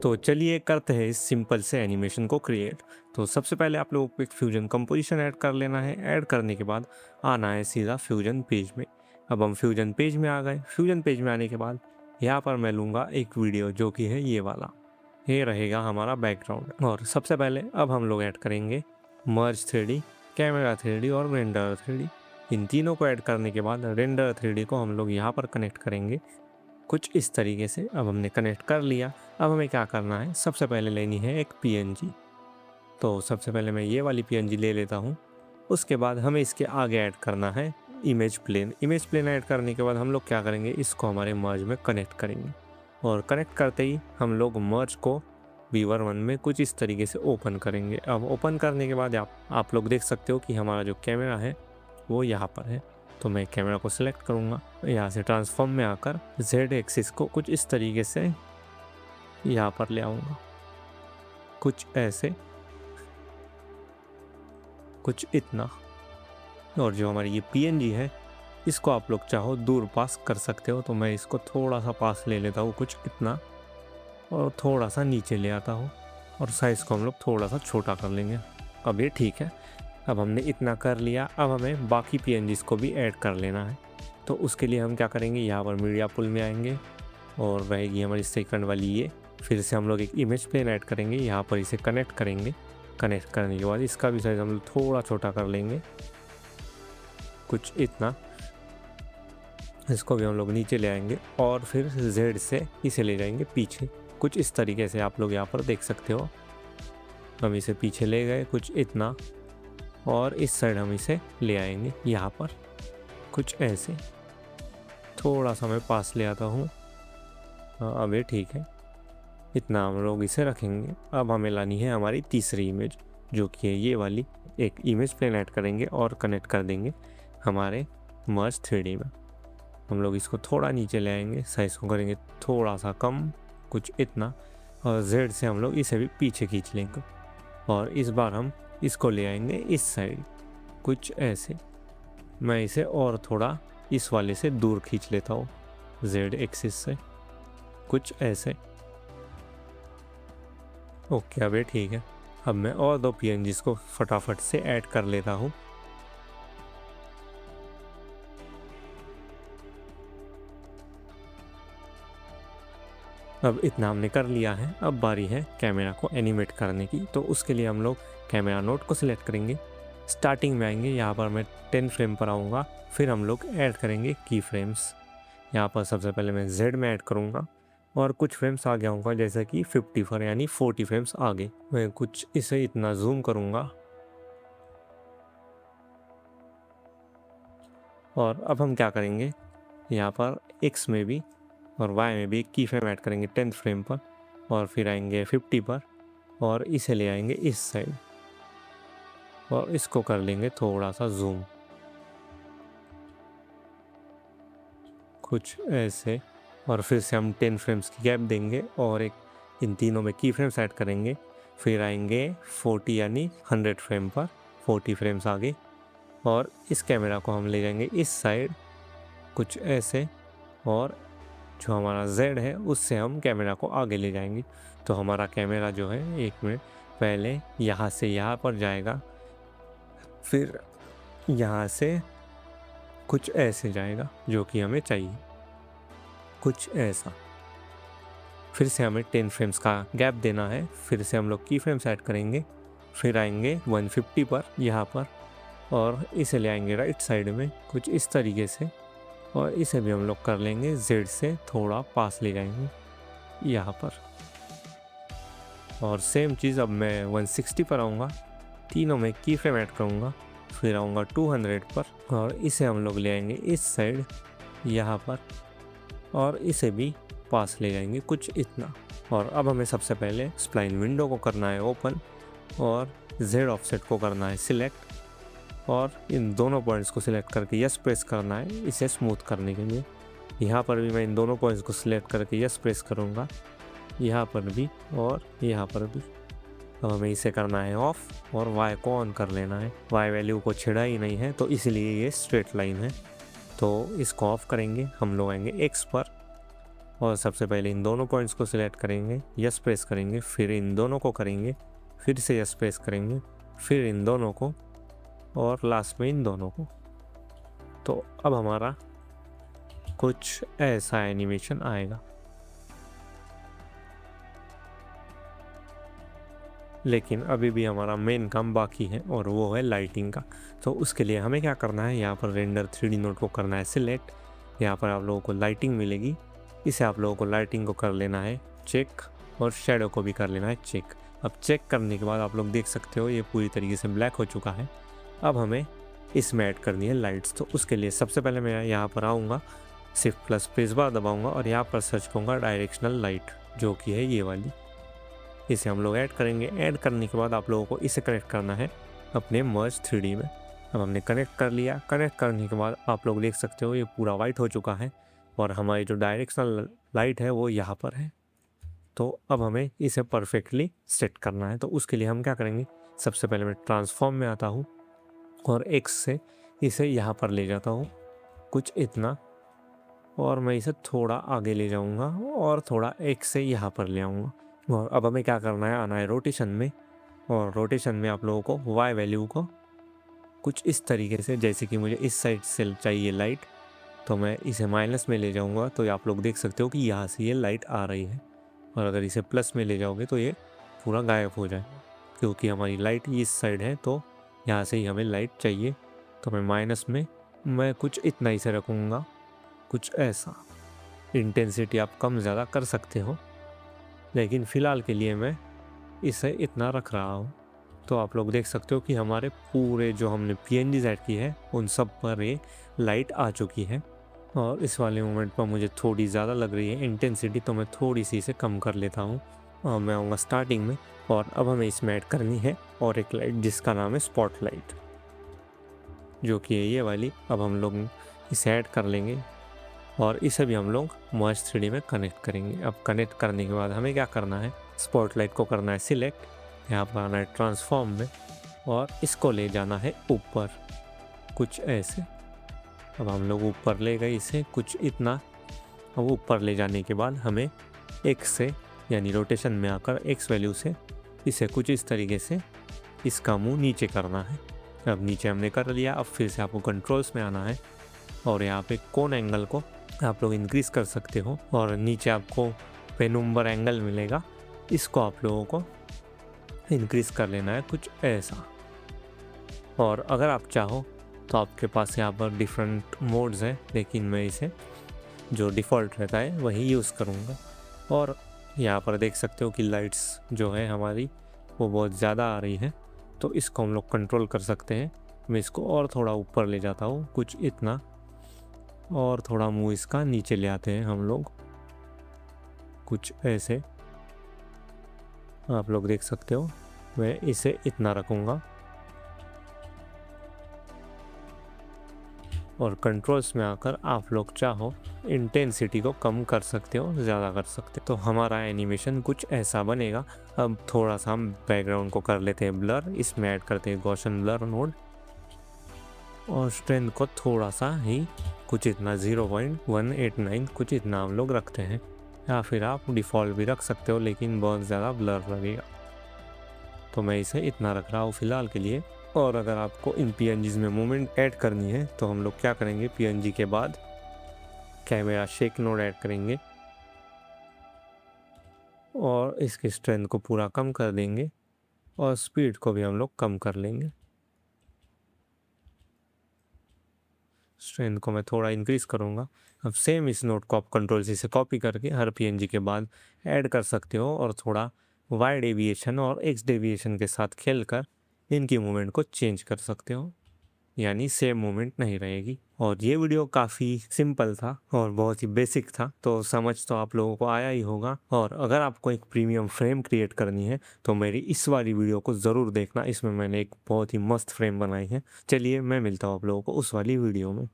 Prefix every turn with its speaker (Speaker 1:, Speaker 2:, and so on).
Speaker 1: तो चलिए करते हैं इस सिंपल से एनिमेशन को क्रिएट। तो सबसे पहले आप लोगों को एक फ्यूजन कंपोजिशन ऐड कर लेना है। ऐड करने के बाद आना है सीधा फ्यूजन पेज में। अब हम फ्यूजन पेज में आ गए। फ्यूजन पेज में आने के बाद यहाँ पर मैं लूँगा एक वीडियो जो कि है ये वाला। ये रहेगा हमारा बैकग्राउंड। और सबसे पहले अब हम लोग ऐड करेंगे मर्ज 3D, कैमरा 3D और रेंडर 3D। इन तीनों को ऐड करने के बाद रेंडर 3D को हम लोग यहाँ पर कनेक्ट करेंगे कुछ इस तरीके से। अब हमने कनेक्ट कर लिया। अब हमें क्या करना है, सबसे पहले लेनी है एक PNG। तो सबसे पहले मैं ये वाली PNG ले लेता हूँ। उसके बाद हमें इसके आगे ऐड करना है image plane. Image plane add करने के बाद हम लोग क्या करेंगे, इसको हमारे मर्ज में कनेक्ट करेंगे। और कनेक्ट करते ही हम लोग मर्ज को व्यूअर 1 में कुछ इस तरीके से ओपन करेंगे। अब ओपन करने के बाद आप लोग देख सकते हो कि हमारा जो कैमरा है वो यहाँ पर है। तो मैं कैमरा को सिलेक्ट करूँगा, यहाँ से ट्रांसफॉर्म में आकर Z एक्सिस को कुछ इस तरीके से यहाँ पर ले आऊँगा, कुछ ऐसे, कुछ इतना। और जो हमारी ये PNG है इसको आप लोग चाहो दूर पास कर सकते हो। तो मैं इसको थोड़ा सा पास ले लेता हूँ, कुछ इतना, और थोड़ा सा नीचे ले आता हूँ। और साइज़ को हम लोग थोड़ा सा छोटा कर लेंगे। अब ये ठीक है। अब हमने इतना कर लिया। अब हमें बाकी PNGs को भी ऐड कर लेना है। तो उसके लिए हम क्या करेंगे, यहाँ पर मीडिया पुल में आएंगे और रहेगी हमारी सेकंड वाली ये। फिर से हम लोग एक इमेज प्लेन ऐड करेंगे, यहाँ पर इसे कनेक्ट करेंगे। कनेक्ट करने के बाद इसका भी साइज़ हम लोग थोड़ा छोटा कर लेंगे, कुछ इतना। इसको भी हम लोग नीचे ले आएंगे और फिर Z से इसे ले जाएंगे पीछे, कुछ इस तरीके से। आप लोग यहाँ पर देख सकते हो। हम इसे पीछे ले गए कुछ इतना, और इस साइड हम इसे ले आएंगे यहाँ पर, कुछ ऐसे। थोड़ा सा मैं पास ले आता हूँ। अब ये ठीक है। इतना हम लोग इसे रखेंगे। अब हमें लानी है हमारी तीसरी इमेज, जो कि है ये वाली। एक इमेज प्लेन ऐड करेंगे और कनेक्ट कर देंगे हमारे मर्ज 3D में। हम लोग इसको थोड़ा नीचे ले आएंगे, साइज़ को करेंगे थोड़ा सा कम, कुछ इतना। और Z से हम लोग इसे भी पीछे खींच लेंगे। और इस बार हम इसको ले आएंगे इस साइड, कुछ ऐसे। मैं इसे और थोड़ा इस वाले से दूर खींच लेता हूँ, Z एक्सिस से, कुछ ऐसे। ओके, अब ये ठीक है। अब मैं और दो PNGs को फटाफट से ऐड कर लेता हूँ। अब इतना हमने कर लिया है। अब बारी है कैमरा को एनिमेट करने की। तो उसके लिए हम लोग कैमरा नोड को सिलेक्ट करेंगे, स्टार्टिंग में आएंगे। यहाँ पर मैं 10 फ्रेम पर आऊँगा। फिर हम लोग ऐड करेंगे की फ्रेम्स। यहाँ पर सबसे पहले मैं Z में ऐड करूँगा और कुछ फ्रेम्स आगे आऊँगा, जैसे कि 50 पर, यानी 40 फ्रेम्स आगे। मैं कुछ इसे इतना जूम करूँगा। और अब हम क्या करेंगे, यहाँ पर X में भी और Y में भी एक की फ्रेम ऐड करेंगे 10th फ्रेम पर, और फिर आएंगे 50 पर और इसे ले आएंगे इस साइड और इसको कर लेंगे थोड़ा सा जूम, कुछ ऐसे। और फिर से हम 10 फ्रेम्स की गैप देंगे और एक इन तीनों में की फ्रेम्स ऐड करेंगे। फिर आएंगे 40 यानी 100 फ्रेम पर, 40 फ्रेम्स आगे। और इस कैमरा को हम ले जाएंगे इस साइड, कुछ ऐसे। और जो हमारा Z है उससे हम कैमरा को आगे ले जाएंगे। तो हमारा कैमरा जो है, एक मिनट, पहले यहाँ से यहाँ पर जाएगा, फिर यहाँ से कुछ ऐसे जाएगा, जो कि हमें चाहिए, कुछ ऐसा। फिर से हमें 10 फ्रेम्स का गैप देना है। फिर से हम लोग की फ्रेम्स ऐड करेंगे। फिर आएंगे 150 पर यहाँ पर और इसे ले आएंगे राइट साइड में, कुछ इस तरीके से। और इसे भी हम लोग कर लेंगे Z से थोड़ा पास ले जाएंगे यहाँ पर। और सेम चीज़ अब मैं 160 पर आऊँगा, तीनों में की फ्रेम ऐड करूँगा। फिर आऊँगा 200 पर और इसे हम लोग ले आएंगे इस साइड यहाँ पर और इसे भी पास ले जाएंगे, कुछ इतना। और अब हमें सबसे पहले स्प्लाइन विंडो को करना है ओपन और Z ऑफसेट को करना है सिलेक्ट। और इन दोनों पॉइंट्स को सिलेक्ट करके यस प्रेस करना है इसे स्मूथ करने के लिए। यहाँ पर भी मैं इन दोनों पॉइंट्स को सिलेक्ट करके यस प्रेस करूँगा, यहाँ पर भी और यहाँ पर भी। अब हमें इसे करना है ऑफ और Y को ऑन कर लेना है। Y वैल्यू को छेड़ा ही नहीं है, तो इसलिए ये स्ट्रेट लाइन है। तो इसको ऑफ करेंगे। हम लोग आएंगे X पर और सबसे पहले इन दोनों पॉइंट्स को सिलेक्ट करेंगे, यस प्रेस करेंगे, फिर इन दोनों को करेंगे, फिर से यस प्रेस करेंगे, फिर इन दोनों को और लास्ट में इन दोनों को। तो अब हमारा कुछ ऐसा एनिमेशन आएगा। लेकिन अभी भी हमारा मेन काम बाकी है और वो है लाइटिंग का। तो उसके लिए हमें क्या करना है, यहाँ पर रेंडर 3D नोड को करना है सिलेक्ट। यहाँ पर आप लोगों को लाइटिंग मिलेगी, इसे आप लोगों को लाइटिंग को कर लेना है चेक और शेडो को भी कर लेना है चेक। अब चेक करने के बाद आप लोग देख सकते हो ये पूरी तरीके से ब्लैक हो चुका है। अब हमें इसमें ऐड करनी है लाइट्स। तो उसके लिए सबसे पहले मैं यहाँ पर आऊँगा, शिफ्ट प्लस स्पेस बार दबाऊँगा और यहाँ पर सर्च करूँगा डायरेक्शनल लाइट, जो कि है ये वाली। इसे हम लोग ऐड करेंगे। ऐड करने के बाद आप लोगों को इसे कनेक्ट करना है अपने मर्ज 3D में। अब हमने कनेक्ट कर लिया। कनेक्ट करने के बाद आप लोग देख सकते हो ये पूरा वाइट हो चुका है और हमारी जो डायरेक्शनल लाइट है वो यहाँ पर है। तो अब हमें इसे परफेक्टली सेट करना है। तो उसके लिए हम क्या करेंगे, सबसे पहले मैं ट्रांसफॉर्म में आता हूँ और एक्स से इसे यहाँ पर ले जाता हूँ कुछ इतना, और मैं इसे थोड़ा आगे ले जाऊँगा और थोड़ा एक्स से यहाँ पर ले आऊँगा। और अब हमें क्या करना है, आना है रोटेशन में, और रोटेशन में आप लोगों को वाई वैल्यू को कुछ इस तरीके से, जैसे कि मुझे इस साइड से चाहिए लाइट तो मैं इसे माइनस में ले जाऊंगा। तो आप लोग देख सकते हो कि यहाँ से ये लाइट आ रही है, और अगर इसे प्लस में ले जाओगे तो ये पूरा गायब हो जाए, क्योंकि हमारी लाइट इस साइड है तो यहाँ से ही हमें लाइट चाहिए। तो मैं माइनस में मैं कुछ इतना ही से रखूँगा, कुछ ऐसा। इंटेंसिटी आप कम ज़्यादा कर सकते हो, लेकिन फ़िलहाल के लिए मैं इसे इतना रख रहा हूँ। तो आप लोग देख सकते हो कि हमारे पूरे जो हमने PNGs ऐड की है उन सब पर ये लाइट आ चुकी है। और इस वाले मोमेंट पर मुझे थोड़ी ज़्यादा लग रही है इंटेंसिटी, तो मैं थोड़ी सी इसे कम कर लेता हूँ। और मैं आऊँगा स्टार्टिंग में, और अब हमें इसमें ऐड करनी है और एक लाइट जिसका नाम है स्पॉटलाइट, जो कि है ये वाली। अब हम लोग इसे ऐड कर लेंगे और इसे भी हम लोग मर्ज 3D में कनेक्ट करेंगे। अब कनेक्ट करने के बाद हमें क्या करना है, स्पॉटलाइट को करना है सिलेक्ट, यहाँ पर आना है ट्रांसफॉर्म में और इसको ले जाना है ऊपर कुछ ऐसे। अब हम लोग ऊपर ले गए इसे कुछ इतना। अब ऊपर ले जाने के बाद हमें एक्स से, यानी रोटेशन में आकर एक्स वैल्यू से इसे कुछ इस तरीके से इसका मुंह नीचे करना है। अब नीचे हमने कर लिया। अब फिर से आपको कंट्रोल्स में आना है और यहाँ पे कोन एंगल को आप लोग इंक्रीज़ कर सकते हो, और नीचे आपको पेनुम्बर एंगल मिलेगा, इसको आप लोगों को इंक्रीज़ कर लेना है कुछ ऐसा। और अगर आप चाहो तो आपके पास यहाँ पर डिफरेंट मोड्स हैं, लेकिन मैं इसे जो डिफ़ॉल्ट रहता है वही यूज़ करूँगा। और यहाँ पर देख सकते हो कि लाइट्स जो है हमारी वो बहुत ज़्यादा आ रही है, तो इसको हम लोग कंट्रोल कर सकते हैं। मैं इसको और थोड़ा ऊपर ले जाता हूँ कुछ इतना, और थोड़ा मुंह इसका नीचे ले आते हैं हम लोग कुछ ऐसे। आप लोग देख सकते हो मैं इसे इतना रखूँगा, और कंट्रोल्स में आकर आप लोग चाहो इंटेंसिटी को कम कर सकते हो, ज़्यादा कर सकते हो। तो हमारा एनिमेशन कुछ ऐसा बनेगा। अब थोड़ा सा हम बैकग्राउंड को कर लेते हैं ब्लर, इसमें ऐड करते हैं गॉसियन ब्लर मोड, और स्ट्रेंथ को थोड़ा सा ही कुछ इतना 0.189 कुछ इतना हम लोग रखते हैं, या फिर आप डिफ़ॉल्ट भी रख सकते हो, लेकिन बहुत ज़्यादा ब्लर लगेगा। तो मैं इसे इतना रख रहा हूँ फ़िलहाल के लिए। और अगर आपको इन PNGs में मूवमेंट ऐड करनी है तो हम लोग क्या करेंगे, PNG के बाद कैमरा शेक नोड ऐड करेंगे और इसकी स्ट्रेंथ को पूरा कम कर देंगे और स्पीड को भी हम लोग कम कर लेंगे। स्ट्रेंथ को मैं थोड़ा इंक्रीज़ करूँगा। अब सेम इस नोड को आप कंट्रोल से कॉपी करके हर PNG के बाद ऐड कर सकते हो, और थोड़ा वाई डेविएशन और एक्स डेविएशन के साथ खेलकर इनकी मूवमेंट को चेंज कर सकते हो, यानी सेम मूवमेंट नहीं रहेगी। और ये वीडियो काफ़ी सिंपल था और बहुत ही बेसिक था, तो समझ तो आप लोगों को आया ही होगा। और अगर आपको एक प्रीमियम फ्रेम क्रिएट करनी है तो मेरी इस वाली वीडियो को ज़रूर देखना, इसमें मैंने एक बहुत ही मस्त फ्रेम बनाई है। चलिए मैं मिलता हूँ आप लोगों को उस वाली वीडियो में।